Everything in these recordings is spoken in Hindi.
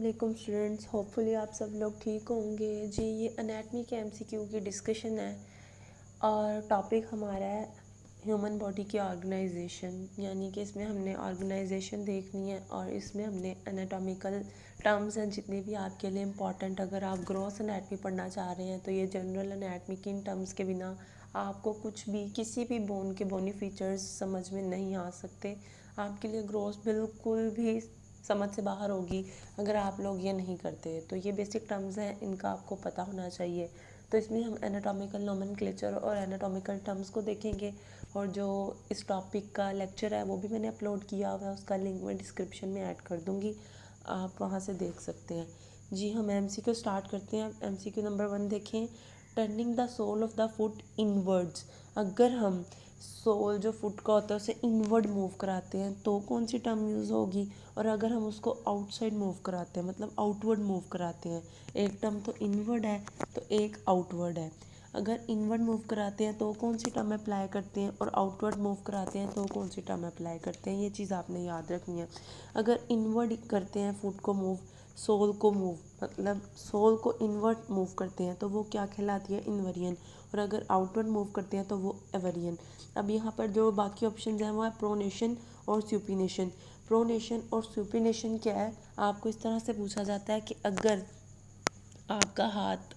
वालेकुम स्टूडेंट्स, होपफुली आप सब लोग ठीक होंगे। जी, ये एनाटमी के एमसीक्यू की डिस्कशन है और टॉपिक हमारा है ह्यूमन बॉडी की ऑर्गेनाइजेशन, यानी कि इसमें हमने ऑर्गेनाइजेशन देखनी है और इसमें हमने एनाटॉमिकल टर्म्स हैं जितने भी आपके लिए इम्पॉर्टेंट। अगर आप ग्रॉस एनाटमी पढ़ना चाह रहे हैं तो ये जनरल एनाटमी की इन टर्म्स के बिना आपको कुछ भी किसी भी बोन के बोनी फीचर्स समझ में नहीं आ सकते। आपके लिए ग्रॉस बिल्कुल भी समझ से बाहर होगी अगर आप लोग ये नहीं करते। तो ये बेसिक टर्म्स हैं, इनका आपको पता होना चाहिए। तो इसमें हम एनाटॉमिकल नोमेनक्लेचर और एनाटॉमिकल टर्म्स को देखेंगे और जो इस टॉपिक का लेक्चर है वो भी मैंने अपलोड किया हुआ है, उसका लिंक मैं डिस्क्रिप्शन में ऐड कर दूँगी, आप वहाँ से देख सकते हैं। जी, हम एमसीक्यू स्टार्ट करते हैं। एमसीक्यू नंबर 1 देखें, turning the sole of the foot inwards. अगर हम सोल जो फुट का होता है उसे इनवर्ड मूव कराते हैं तो कौन सी टर्म यूज़ होगी, और अगर हम उसको आउटसाइड मूव कराते हैं मतलब आउटवर्ड मूव कराते हैं, एक टर्म तो इनवर्ड है तो एक आउटवर्ड है। अगर इनवर्ड मूव कराते हैं तो कौन सी टर्म अप्लाई करते हैं और आउटवर्ड मूव कराते हैं तो कौन सी टर्म अप्लाई करते हैं, ये चीज़ आपने याद रखनी है। अगर इनवर्ड करते हैं फुट को मूव, सोल को मूव मतलब सोल को इनवर्ड मूव करते हैं तो वो क्या कहलाती है, इनवरियन, और अगर आउटवर्ड मूव करते हैं तो वो एवरियन। अब यहाँ पर जो बाकी ऑप्शन हैं वो है प्रोनेशन और सुपिनेशन। प्रोनेशन और सुपिनेशन क्या है, आपको इस तरह से पूछा जाता है कि अगर आपका हाथ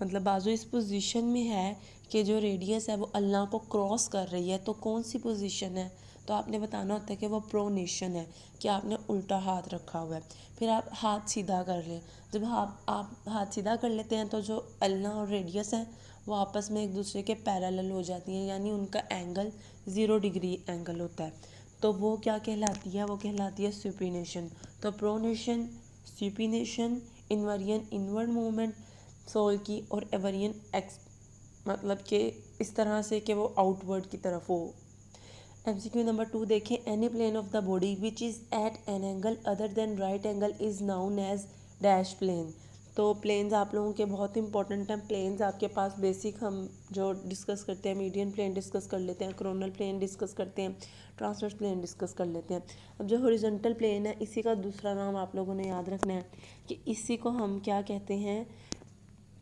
मतलब बाजू इस पोजीशन में है कि जो रेडियस है वो अल्लाह को क्रॉस कर रही है तो कौन सी पोजीशन है, तो आपने बताना होता है कि वो प्रोनेशन है, कि आपने उल्टा हाथ रखा हुआ है। फिर आप हाथ सीधा कर लें, जब आप हाथ सीधा कर लेते हैं तो जो अल्लाह और रेडियस है वो आपस में एक दूसरे के पैरेलल हो जाती हैं, यानी उनका एंगल 0 डिग्री एंगल होता है। तो वो क्या कहलाती है, वो कहलाती है सुपिनेशन। तो pronation, supination, inversion inward movement sole की, और एवरियन एक्स मतलब कि इस तरह से कि वो आउटवर्ड की तरफ हो। एमसीक्यू नंबर 2 देखें, any plane of the body which is at an angle other than right angle is known as dash plane. तो प्लेन्स आप लोगों के बहुत इंपॉर्टेंट हैं। प्लेन्स आपके पास बेसिक हम जो डिस्कस करते हैं, मीडियन प्लेन डिस्कस कर लेते हैं, कोरोनल प्लेन डिस्कस करते हैं, ट्रांसवर्स प्लेन डिस्कस कर लेते हैं। अब जो हॉरिजॉन्टल प्लेन है इसी का दूसरा नाम आप लोगों ने याद रखना है कि इसी को हम क्या कहते हैं,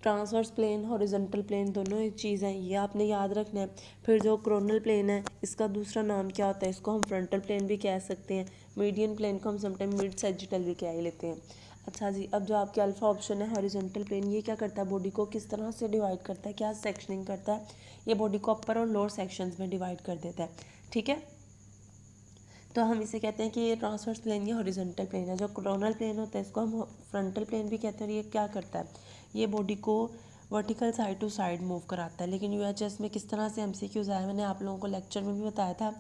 ट्रांसवर्स प्लेन, हॉरिजॉन्टल प्लेन, दोनों एक चीज़ हैं, ये आपने याद रखना है। फिर जो कोरोनल प्लेन है इसका दूसरा नाम क्या होता है, इसको हम फ्रंटल प्लेन भी कह सकते हैं। मीडियन प्लेन को हम समटाइम मिड सैजिटल भी कह ही लेते हैं। अच्छा जी, अब जो आपके अल्फा ऑप्शन है हॉरिजॉन्टल प्लेन, ये क्या करता है, बॉडी को किस तरह से डिवाइड करता है, क्या सेक्शनिंग करता है, ये बॉडी को अपर और लोअर सेक्शंस में डिवाइड कर देता है। ठीक है, तो हम इसे कहते हैं कि ये ट्रांसवर्स प्लेन या हॉरिजॉन्टल प्लेन है। जो कोरोनल प्लेन होता है इसको हम फ्रंटल प्लेन भी कहते हैं। और ये क्या करता है, ये बॉडी को vertical side to side move कराता है। लेकिन यूएचएस में किस तरह से एमसीक्यूज आया, मैंने आप लोगों को लेक्चर में भी बताया था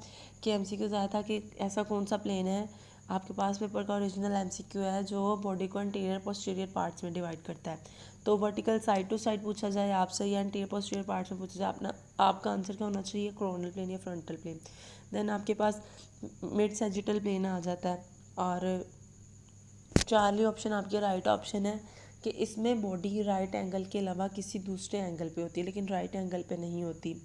कि एमसीक्यूज आया था कि ऐसा कौन सा प्लेन है, आपके पास पेपर का ओरिजिनल एमसीक्यू है जो बॉडी को एंटीरियर पोस्टीरियर पार्ट्स में डिवाइड करता है। तो वर्टिकल साइड टू साइड पूछा जाए आपसे या एंटीरियर पोस्टीरियर पार्ट्स में पूछा जाए, अपना आपका आंसर क्या होना चाहिए, कोरोनल प्लेन या फ्रंटल प्लेन। देन आपके पास मिड सैजिटल प्लेन आ जाता है। और चार्ली ऑप्शन आपके राइट ऑप्शन है कि इसमें बॉडी राइट एंगल के अलावा किसी दूसरे एंगल पे होती है, लेकिन राइट एंगल पे नहीं होती।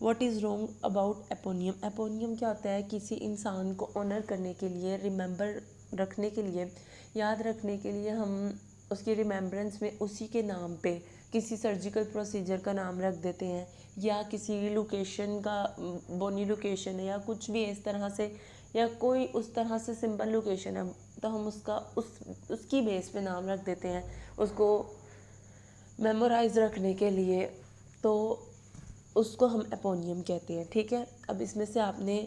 What is wrong about eponym. Eponym क्या होता है, किसी इंसान को ऑनर करने के लिए, रिमेंबर रखने के लिए, याद रखने के लिए हम उसकी रिमेम्बरेंस में उसी के नाम पे किसी सर्जिकल प्रोसीजर का नाम रख देते हैं, या किसी लोकेशन का, बोनी लोकेशन है या कुछ भी इस तरह से, या कोई उस तरह से सिंपल लोकेशन है तो हम उसका उसकी बेस पे नाम रख देते हैं उसको मेमोराइज रखने के लिए, तो उसको हम एपोनियम कहते हैं। ठीक है, अब इसमें से आपने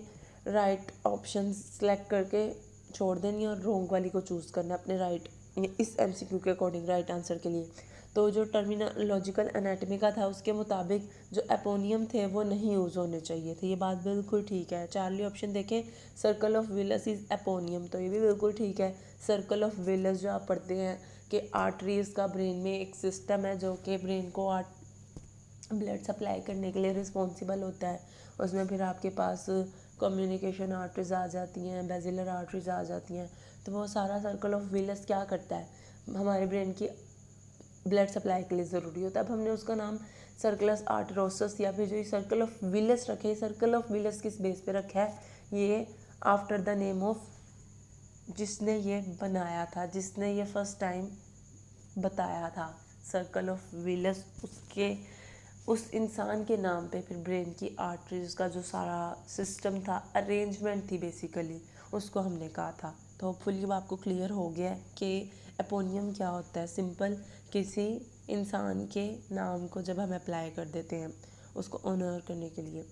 राइट ऑप्शन सेलेक्ट करके छोड़ देनी और रॉन्ग वाली को चूज़ करना अपने राइट, इस एमसीक्यू के अकॉर्डिंग राइट आंसर के लिए। तो जो टर्मिनोलॉजिकल एनाटमी का था उसके मुताबिक जो एपोनियम थे वो नहीं यूज़ होने चाहिए थे, ये बात बिल्कुल ठीक है। चार्ली ऑप्शन देखें, सर्कल ऑफ विलस इज़ एपोनियम, तो ये भी बिल्कुल ठीक है। सर्कल ऑफ विलस जो आप पढ़ते हैं कि आर्टरीज का ब्रेन में एक सिस्टम है जो कि ब्रेन को ब्लड सप्लाई करने के लिए रिस्पॉन्सिबल होता है, उसमें फिर आपके पास कम्युनिकेशन आर्टरीज आ जाती हैं, बेजिलर आर्टरीज आ जाती हैं, तो वो सारा सर्कल ऑफ विलस क्या करता है, हमारे ब्रेन की ब्लड सप्लाई के लिए ज़रूरी होता है। अब हमने उसका नाम सर्कुलस आर्टरोसस या फिर जो ये सर्कल ऑफ विलस रखे, सर्कल ऑफ विलस किस बेस पे रखा है, ये आफ्टर द नेम ऑफ जिसने ये बनाया था, जिसने ये फर्स्ट टाइम बताया था सर्कल ऑफ विलस, उसके उस इंसान के नाम पे फिर ब्रेन की आर्टरीज का जो सारा सिस्टम था, अरेंजमेंट थी बेसिकली, उसको हमने कहा था। तो होपफुली अब आपको क्लियर हो गया है कि एपोनियम क्या होता है। सिंपल, किसी इंसान के नाम को जब हम अप्लाई कर देते हैं उसको ऑनर करने के लिए।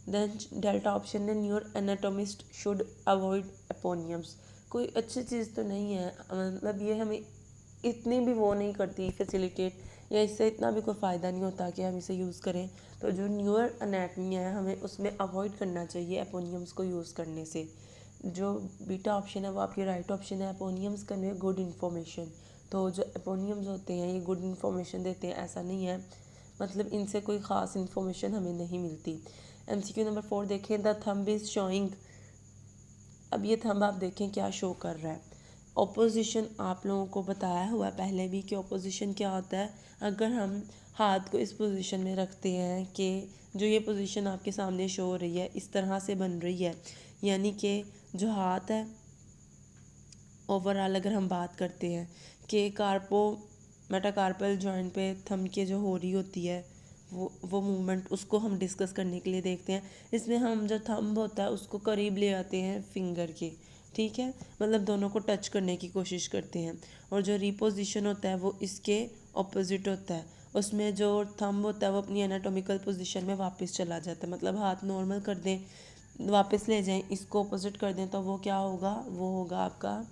देन डेल्टा ऑप्शन है, न्यूरो एनाटोमिस्ट शुड अवॉइड एपोनियम्स। कोई अच्छी चीज़ तो नहीं है, मतलब ये हमें इतनी भी वो नहीं करती फैसिलिटेट, या इससे इतना भी कोई फ़ायदा नहीं होता कि हम इसे यूज़ करें। तो जो न्यूअर अनैटमी है हमें उसमें अवॉइड करना चाहिए एपोनियम्स को यूज़ करने से। जो बीटा ऑप्शन है वो आपकी राइट ऑप्शन है। एपोनियम्स कन्वे गुड इन्फॉर्मेशन। तो जो एपोनियम्स होते हैं ये गुड इन्फॉर्मेशन देते हैं ऐसा नहीं है, मतलब इनसे कोई ख़ास इन्फॉर्मेशन हमें नहीं मिलती। MCQ नंबर 4 देखें, द थंब इज़ शोइंग। अब ये थंब आप देखें क्या शो कर रहा है। ऑपोजिशन आप लोगों को बताया हुआ पहले भी कि ऑपोजिशन क्या होता है। अगर हम हाथ को इस पोजीशन में रखते हैं कि जो ये पोजीशन आपके सामने शो हो रही है इस तरह से बन रही है, यानी कि जो हाथ है ओवरऑल अगर हम बात करते हैं कि कार्पो मेटाकार्पल जॉइंट पे थंब के जो हो रही होती है वो मूवमेंट, उसको हम डिस्कस करने के लिए देखते हैं। इसमें हम जो थंब होता है उसको करीब ले आते हैं फिंगर के, ठीक है, मतलब दोनों को टच करने की कोशिश करते हैं। और जो रिपोजिशन होता है वो इसके ऑपोजिट होता है। उसमें जो थंब होता है वो अपनी एनाटॉमिकल पोजीशन में वापस चला जाता है, मतलब हाथ नॉर्मल कर दें वापस ले जाएं, इसको ऑपोजिट कर दें तो वो क्या होगा, वो होगा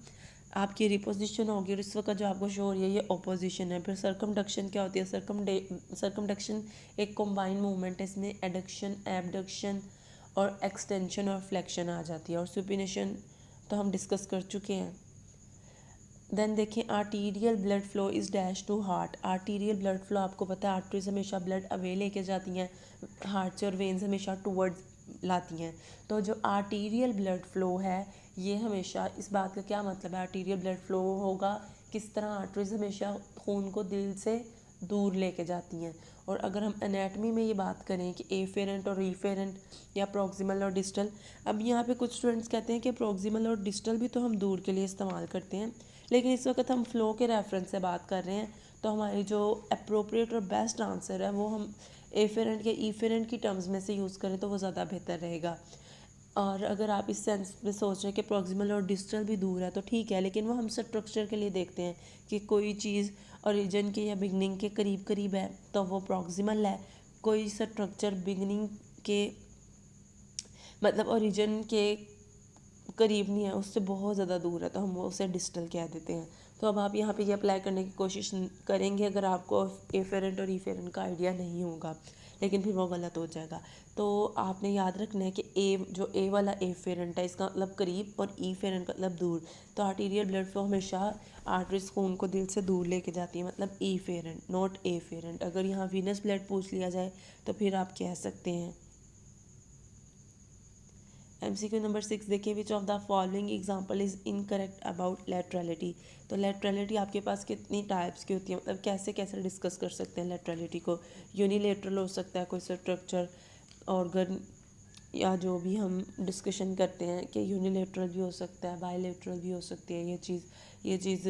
आपकी रिपोजिशन होगी। और इस वक्त जो आपको शो हो रही है ये ऑपोजिशन है। फिर सर्कमडक्शन क्या होती है, सर्कमडक्शन एक कॉम्बाइंड मूवमेंट है, इसमें एडक्शन, एबडक्शन और एक्सटेंशन और फ्लेक्शन आ जाती है। और सुपिनेशन तो हम डिस्कस कर चुके हैं। देन देखें, arterial blood flow is dash to heart. Arterial blood flow आपको पता है आर्टरीज हमेशा ब्लड अवे लेके जाती हैं हार्ट से और वेन्स हमेशा टूवर्ड्स लाती हैं। तो जो आर्टीरियल ब्लड फ्लो है ये हमेशा, इस बात का क्या मतलब है, आर्टीरियल ब्लड फ्लो होगा किस तरह, आर्टरीज हमेशा खून को दिल से दूर लेके जाती हैं। और अगर हम एनाटमी में ये बात करें कि एफेरेंट और रीफेरेंट या प्रॉक्सिमल और डिस्टल, अब यहाँ पे कुछ स्टूडेंट्स कहते हैं कि प्रॉक्सिमल और डिस्टल भी तो हम दूर के लिए इस्तेमाल करते हैं, लेकिन इस वक्त हम फ़्लो के रेफरेंस से बात कर रहे हैं। तो हमारी जो अप्रोप्रिएट और बेस्ट आंसर है वो हम एफेरेंट या ईफेरेंट की टर्म्स में से यूज़ करें तो वो ज़्यादा बेहतर रहेगा। और अगर आप इस सेंस में सोच रहे हैं कि प्रॉक्सिमल और डिस्टल भी दूर है तो ठीक है, लेकिन वो हम स्ट्रक्चर के लिए देखते हैं कि कोई चीज़ ओरिजिन के या बिगनिंग के करीब करीब है तो वो प्रॉक्सिमल है। कोई स्ट्रक्चर बिगनिंग के मतलब ओरिजिन के करीब नहीं है, उससे बहुत ज़्यादा दूर है तो हम उसे डिस्टल कह देते हैं। तो अब आप यहाँ पे ये अप्लाई करने की कोशिश करेंगे अगर आपको एफेरेंट और ईफेरेंट का आइडिया नहीं होगा, लेकिन फिर वो गलत हो जाएगा। तो आपने याद रखना है कि जो ए वाला एफेरेंट है इसका मतलब करीब और ईफेरेंट का मतलब दूर। तो आर्टीरियल ब्लड फ्लो हमेशा आर्टरीज खून को दिल से दूर लेके जाती है, मतलब ईफेरेंट नॉट एफेरेंट। अगर यहाँ वीनस ब्लड पूछ लिया जाए तो फिर आप कह सकते हैं। MCQ नंबर 6 देखिए, which of the following example is incorrect about laterality. तो लेटरलिटी आपके पास कितनी टाइप्स की होती है, मतलब कैसे कैसे डिस्कस कर सकते हैं लेटरलिटी को। यूनिलेटरल हो सकता है कोई स्ट्रक्चर ऑर्गन, या जो भी हम डिस्कशन करते हैं कि यूनिलेटरल भी हो सकता है, बायलेटरल भी हो सकती है ये चीज़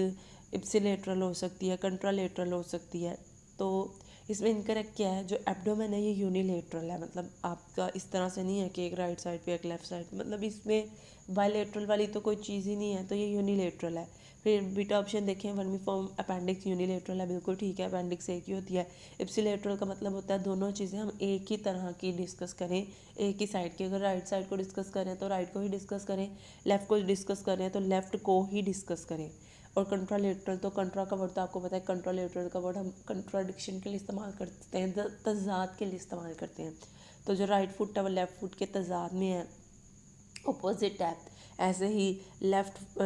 इप्सिलेटरल हो सकती है, कंट्रालेटरल हो सकती है। तो इसमें इनकरेक्ट क्या है, जो एब्डोमेन है ये यूनिलेटरल है, मतलब आपका इस तरह से नहीं है कि एक राइट साइड पे एक लेफ्ट साइड, मतलब इसमें बायलेटरल वाली तो कोई चीज़ ही नहीं है, तो ये यूनिलेटरल है। फिर बीटा ऑप्शन देखें, वर्मीफॉर्म अपेंडिक्स यूनिलेटरल है, बिल्कुल ठीक है, अपेंडिक्स एक ही होती है। इप्सिलेटरल का मतलब होता है दोनों चीज़ें हम एक ही तरह की डिस्कस करें, एक ही साइड की। अगर राइट साइड को डिस्कस करें तो राइट को ही डिस्कस करें, लेफ़्ट को डिस्कस करें तो लेफ़्ट को ही डिस्कस करें। और कंट्रालेटरल, तो कंट्रा का वर्ड तो आपको पता है, कंट्रालेटरल का वर्ड हम कंट्राडिक्शन के लिए इस्तेमाल करते हैं, तज़ाद के लिए इस्तेमाल करते हैं। तो जो राइट फुट है वो लेफ़्ट फुट के तज़ाद में है, अपोजिट है। ऐसे ही लेफ़्ट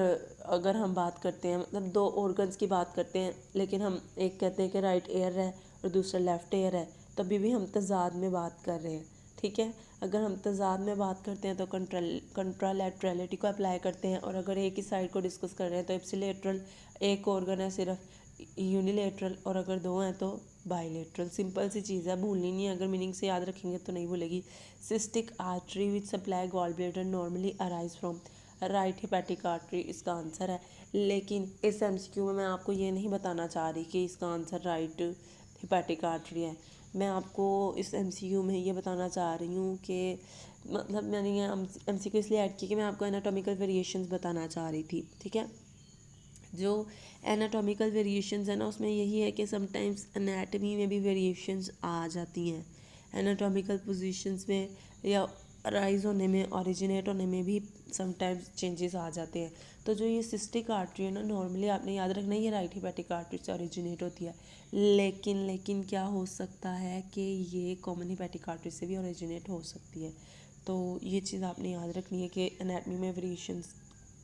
अगर हम बात करते हैं, मतलब दो ऑर्गन्स की बात करते हैं लेकिन हम एक कहते हैं कि राइट एयर है और दूसरा लेफ़्ट एयर है, तभी भी हम तज़ाद में बात कर रहे हैं, ठीक है। अगर हम तज़ाद में बात करते हैं तो कंट्रालैटरलिटी को अप्लाई करते हैं, और अगर एक ही साइड को डिस्कस कर रहे हैं तो इप्सिलेटरल, एक ऑर्गन है सिर्फ, यूनिलेटरल, और अगर दो हैं तो बायलेटरल। सिंपल सी चीज़ है, भूलनी नहीं है, अगर मीनिंग से याद रखेंगे तो नहीं भूलेगी। Cystic artery which supply gall bladder normally arise from. Right hepatic artery इसका आंसर है। लेकिन इस एमसीक्यू में मैं आपको ये नहीं बताना चाह रही कि इसका आंसर राइट हिपैटिक आर्टरी है। मैं आपको इस एमसीक्यू में ये बताना चाह रही हूँ कि मतलब मैंने ये एमसीक्यू इसलिए ऐड किया कि मैं आपको एनाटॉमिकल वेरिएशंस बताना चाह रही थी, ठीक है। जो एनाटॉमिकल वेरिएशंस है ना, उसमें यही है कि समटाइम्स एनाटमी में भी वेरिएशंस आ जाती हैं। एनाटॉमिकल पोजीशंस में या राइज होने में, ओरिजिनेट होने में भी समटाइम्स चेंजेस आ जाते हैं। तो जो ये सिस्टिक आर्टरी है ना, नॉर्मली आपने याद रखना है ये राइट हिपैटिक आर्टरी से ओरिजिनेट होती है। लेकिन क्या हो सकता है कि ये कॉमन हिपैटिक आर्टरी से भी ओरिजिनेट हो सकती है। तो ये चीज़ आपने याद रखनी है कि एनाटमी में वेरिएशंस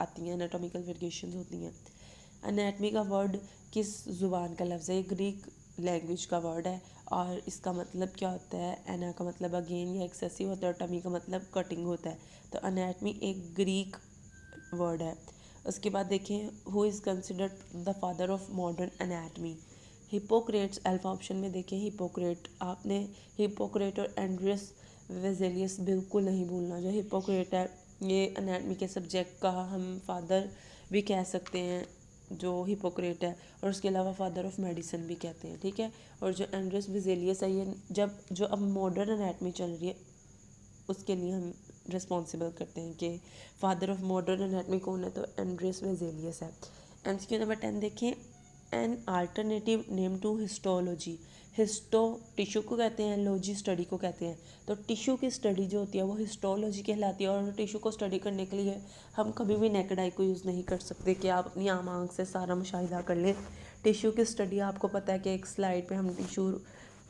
आती हैं, एनाटॉमिकल वेरिएशंस होती हैं। एनाटमी का वर्ड किस ज़ुबान का लफ्ज़ है? ग्रीक लैंग्वेज का वर्ड है और इसका मतलब क्या होता है? एना का मतलब अगेन या एक्सेसिव होता है और टमी का मतलब कटिंग होता है। तो एनाटमी एक ग्रीक वर्ड है। उसके बाद देखें, who is considered the father of modern anatomy? Hippocrates. Alpha option में देखें हिपोक्रेट, आपने हिपोक्रेट और एंड्रियस वेजेलियस बिल्कुल नहीं भूलना। जो हिपोक्रेट है ये एनाटमी के सब्जेक्ट का हम फादर भी कह सकते हैं, जो हिपोक्रेट है, और उसके अलावा फादर ऑफ मेडिसिन भी कहते हैं, ठीक है। और जो एंड्रियस वेजेलियस है ये जब जो अब मॉडर्न एनाटमी चल रही है उसके लिए हम रिस्पॉन्सिबल करते हैं कि फादर ऑफ मॉडर्न एनाटमी कौन है, तो एंड्रियस वेजेलियस है। एमसीक्यू नंबर 10 देखें, an alternative name to histology. Histo tissue को कहते हैं, लॉजी स्टडी को कहते हैं। तो टिश्यू की स्टडी जो होती है वो हिस्टोलॉजी कहलाती है। और टिश्यू को स्टडी करने के लिए हम कभी भी नेकेड आई को यूज़ नहीं कर सकते कि आप अपनी आम आँख से सारा मुशाहिदा कर लें। टिश्यू की स्टडी आपको पता है कि एक स्लाइड पे हम टिश्यू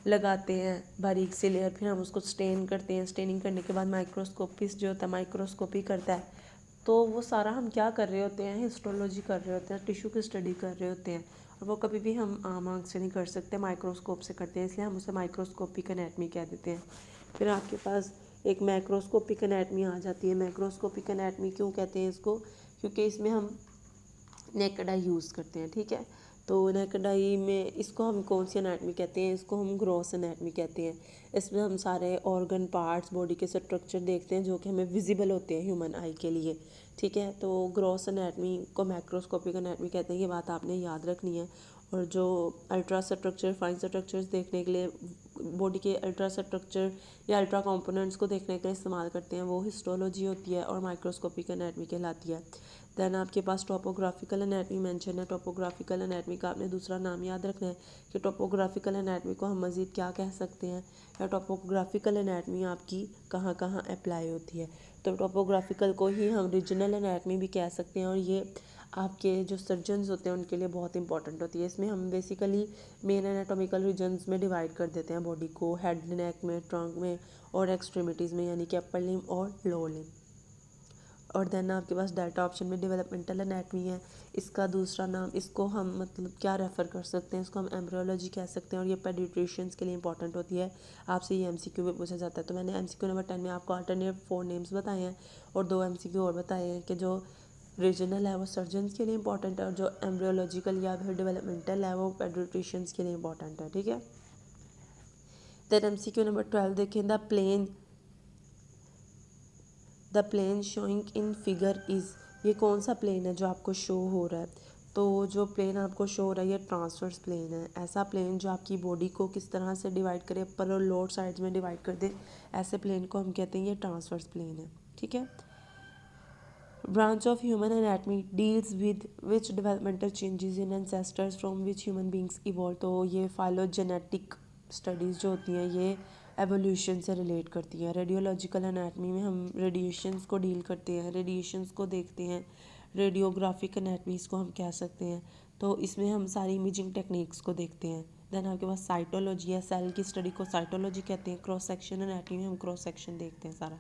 लगाते हैं बारीक सी लेयर, फिर हम उसको स्टेन करते हैं। स्टेनिंग करने के बाद माइक्रोस्कोपिस्ट जो होता है माइक्रोस्कोपी करता है। तो वो सारा हम क्या कर रहे होते हैं? हिस्टोलॉजी कर रहे होते हैं, टिश्यू की स्टडी कर रहे होते हैं। और वो कभी भी हम आम आँख से नहीं कर सकते, माइक्रोस्कोप से करते हैं, इसलिए हम उसे माइक्रोस्कोपिक एनाटमी कह देते हैं। फिर आपके पास एक मैक्रोस्कोपिक एनाटमी आ जाती है। मैक्रोस्कोपिक एनाटमी क्यों कहते हैं इसको? क्योंकि इसमें हम नेकेड आई यूज़ करते हैं, ठीक है। तो नेकेड आई में इसको हम कौन सी एनाटमी कहते हैं? इसको हम ग्रॉस एनाटमी कहते हैं। इसमें हम सारे ऑर्गन पार्ट्स, बॉडी के स्ट्रक्चर देखते हैं जो कि हमें विजिबल होते हैं ह्यूमन आई के लिए, ठीक है। तो ग्रॉस एनाटमी को मैक्रोस्कोपिक एनाटमी कहते हैं, ये बात आपने याद रखनी है। और जो अल्ट्रा स्ट्रक्चर, फाइन स्ट्रक्चर्स देखने के लिए, बॉडी के अल्ट्रा स्ट्रक्चर या अल्ट्रा कंपोनेंट्स को देखने के लिए इस्तेमाल करते हैं, वो हिस्टोलॉजी होती है और माइक्रोस्कोपिक एनाटमी कहलाती है। दैन आपके पास टोपोग्राफिकल एनाटमी मेंशन है। टोपोग्राफिकल एनाटमी का आपने दूसरा नाम याद रखना है कि टोपोग्राफिकल एनाटमी को हम मज़ीद क्या कह सकते हैं, या टोपोग्राफिकल एनाटमी आपकी कहाँ कहाँ अप्लाई होती है। तो टोपोग्राफिकल को ही हम रीजनल एनाटमी भी कह सकते हैं, और ये आपके जो सर्जन्स होते हैं उनके लिए बहुत इंपॉर्टेंट होती है। इसमें हम बेसिकली मेन एनाटॉमिकल रीजन्स में डिवाइड कर देते हैं बॉडी को, हेड, नेक में, ट्रंक में और एक्सट्रीमिटीज़ में, यानी कि अपर लिम्ब और लोअर लिम्ब। और देन आपके पास डाटा ऑप्शन में डेवलपमेंटल एनाटमी है। इसका दूसरा नाम, इसको हम मतलब क्या रेफ़र कर सकते हैं, इसको हम एम्ब्रियोलॉजी कह सकते हैं, और ये पेडिट्रिशियंस के लिए इंपॉर्टेंट होती है। आपसे ये एमसीक्यू में पूछा जाता है। तो मैंने एमसीक्यू नंबर 10 में आपको अल्टरनेट 4 नेम्स बताए हैं और 2 एमसीक्यू और बताए हैं कि जो रीजनल है वो सर्जन्स के लिए इंपॉर्टेंट है, और जो एम्ब्रियोलॉजिकल या फिर डेवलपमेंटल है वो पेडिट्रिशियंस के लिए इंपॉर्टेंट है, ठीक है। देन एमसीक्यू नंबर 12 देखें, the plane showing in figure is. ये कौन सा प्लेन है जो आपको शो हो रहा है? तो जो प्लेन आपको शो हो रहा है ये ट्रांसवर्स प्लेन है। ऐसा प्लेन जो आपकी बॉडी को किस तरह से डिवाइड करे, अपर और लोअर साइड्स में डिवाइड कर दे, ऐसे प्लेन को हम कहते हैं ये ट्रांसवर्स प्लेन है, ठीक है। Branch of human anatomy deals with which developmental changes in ancestors from which human beings evolve. तो ये फाइलोजेनेटिक स्टडीज़ जो होती हैं ये एवोल्यूशन से रिलेट करती हैं। रेडियोलॉजिकल एनाटमी में हम रेडिएशंस को डील करते हैं, रेडिएशंस को देखते हैं। रेडियोग्राफिक एनाटमीज़ को हम कह सकते हैं। तो इसमें हम सारी इमेजिंग टेक्निक्स को देखते हैं। देन आपके पास साइटोलॉजी है, सेल की स्टडी को साइटोलॉजी कहते हैं। क्रॉस सेक्शन एनाटमी में हम क्रॉस सेक्शन देखते हैं सारा।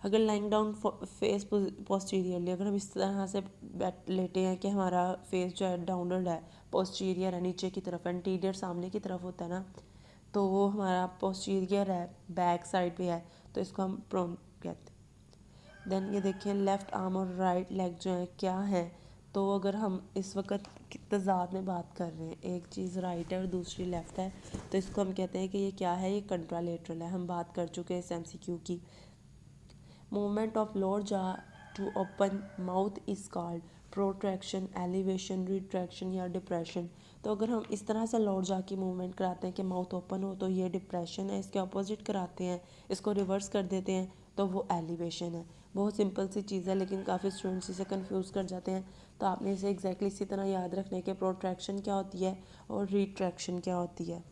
अगर लाइंग डाउन फेस पोस्टीरियरली, अगर हम इस तरह से बैठ लेटे हैं कि हमारा फेस जो है डाउनवर्ड है, पोस्टीरियर है, नीचे की तरफ, एंटीरियर सामने की तरफ होता है ना, तो वो हमारा पोस्टीरियर है, बैक साइड पे है, तो इसको हम प्रोन कहते हैं। देन ये देखिए लेफ़्ट आर्म और राइट लेग जो है क्या है, तो अगर हम इस वक्त तजाद में बात कर रहे हैं, एक चीज़ राइट है और दूसरी लेफ़्ट है, तो इसको हम कहते हैं कि ये क्या है, ये कंट्रालेटरल है। हम बात कर चुके हैं इस एमसीक्यू की। Movement of lower jaw to open mouth is called protraction, elevation, retraction या डिप्रेशन। तो अगर हम इस तरह से लौट जाके मूवमेंट कराते हैं कि माउथ ओपन हो तो ये डिप्रेशन है, इसके अपोजिट कराते हैं, इसको रिवर्स कर देते हैं तो वो एलिवेशन है। बहुत सिंपल सी चीज़ है लेकिन काफ़ी स्टूडेंट्स इसे कंफ्यूज कर जाते हैं। तो आपने इसे एग्जैक्टली इसी तरह याद रखना है कि प्रोट्रैक्शन क्या होती है और रिट्रैक्शन क्या होती है,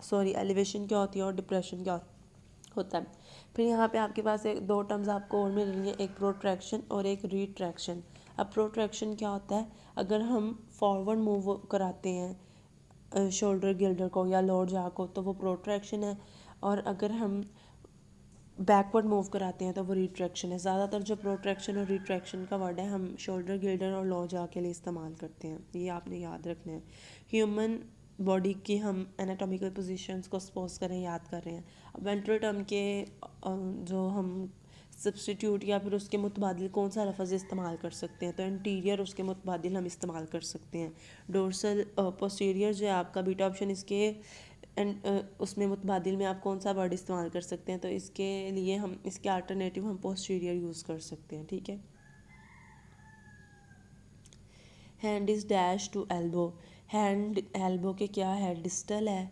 सॉरी एलिवेशन क्या होती है और डिप्रेशन क्या होता है। फिर यहाँ पे आपके पास एक दो टर्म्स आपको और मिल रही हैं, एक प्रोट्रैक्शन और एक रिट्रैक्शन। अब प्रोट्रैक्शन क्या होता है, अगर हम फॉरवर्ड मूव कराते हैं शोल्डर गिल्डर को या लोअर जॉ को तो वो प्रोट्रैक्शन है, और अगर हम बैकवर्ड मूव कराते हैं तो वो रिट्रैक्शन है। ज़्यादातर जो प्रोट्रैक्शन और रिट्रैक्शन का वर्ड है हम शोल्डर गिल्डर और लोअर जॉ के लिए इस्तेमाल करते हैं, ये आपने याद रखना है। ह्यूमन बॉडी की हम एनाटॉमिकल पोजीशंस को सपोज करें याद कर रहे हैं। अब वेंट्रल टर्म के जो हम सब्सटीट्यूट या फिर उसके मुतबादिल कौन सा लफ्ज़ इस्तेमाल कर सकते हैं, तो इंटीरियर उसके मुतबादिल हम इस्तेमाल कर सकते हैं। डोर्सल पोस्टीरियर जो है आपका बीटा ऑप्शन, इसके एंड उसमें मुतबादिल में आप कौन सा वर्ड इस्तेमाल कर सकते हैं, तो इसके लिए हम इसके अल्टरनेटिव हम पोस्टीरियर यूज़ कर सकते हैं, ठीक है। Hand is dash to elbow, hand elbow के क्या है, डिस्टल है,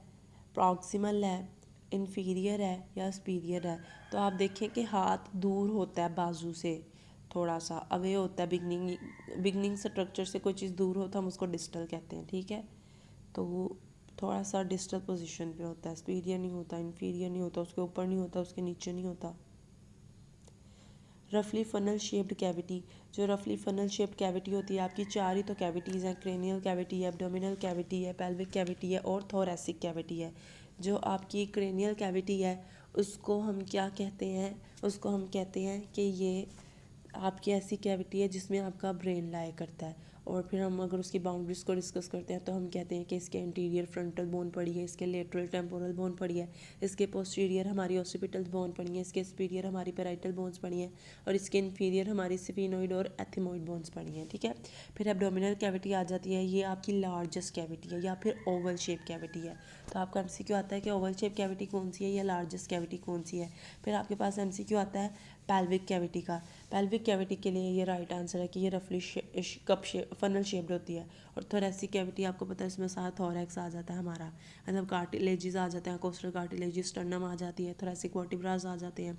प्रॉक्सिमल है, इन्फीरियर है या सुपीरियर है। तो आप देखें कि हाथ दूर होता है बाजू से, थोड़ा सा अवे होता है, बिगनिंग स्ट्रक्चर से कोई चीज़ दूर हो तो हम उसको डिस्टल कहते हैं, ठीक है। तो वो थोड़ा सा डिस्टल पोजीशन पे होता है, सुपीरियर नहीं होता, इन्फीरियर नहीं होता, उसके ऊपर नहीं होता, उसके नीचे नहीं होता। रफली फनल शेप्ड कैविटी, जो रफली फनल शेप्ड कैविटी होती है आपकी चार ही तो कैविटीज़ हैं, क्रेनियल कैविटी है, एब्डोमिनल कैविटी है, पेल्विक कैविटी है और थोरैसिक कैविटी है। जो आपकी क्रेनियल कैविटी है उसको हम क्या कहते हैं, उसको हम कहते हैं कि ये आपकी ऐसी कैविटी है जिसमें आपका ब्रेन लाया करता है। और फिर हम अगर उसकी बाउंड्रीज को डिस्कस करते हैं तो हम कहते हैं कि इसके इंटीरियर फ्रंटल बोन पड़ी है, इसके लेटरल टेम्पोरल बोन पड़ी है, इसके पोस्टीरियर हमारी ऑसिपिटल बोन पड़ी है, इसके सुपीरियर हमारी पैराइटल बोन्स पड़ी हैं और इसके इन्फीरियर हमारी स्फीनोइड और एथिमोइड बोन्स पड़ी हैं, ठीक है। फिर एब्डोमिनल कैविटी आ जाती है, ये आपकी लार्जेस्ट कैविटी है या फिर ओवल शेप कैविटी है। तो आपका एमसीक्यू आता है कि ओवल शेप कैविटी कौन सी है या लार्जेस्ट कैविटी कौन सी है। फिर आपके पास एमसीक्यू आता है पेल्विक कैविटी का। पेल्विक कैविटी के लिए ये राइट आंसर है कि ये रफली कप शेप फनल शेप्ड होती है। और थोरैसिक कैविटी आपको पता है इसमें साथ थोरैक्स आ जाता है हमारा, मतलब कार्टिलेजिस आ जाते हैं, कोस्टल कार्टिलेजिस, स्टर्नम आ जाती है, थोरैसिक वर्टिब्रास आ जाते हैं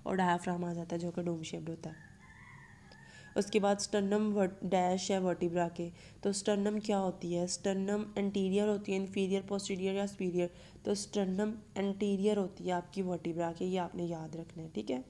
और डायाफ्राम आ जाता है जो कि डोम शेप्ड होता है। उसके बाद स्टर्नम डैश है वर्टिब्रा के। तो स्टर्नम क्या होती है, स्टर्नम एंटीरियर होती है, इन्फीरियर, पोस्टीरियर या सुपीरियर। तो स्टर्नम एंटीरियर होती है आपकी वर्टिब्रा के, ये आपने याद रखना है, ठीक है।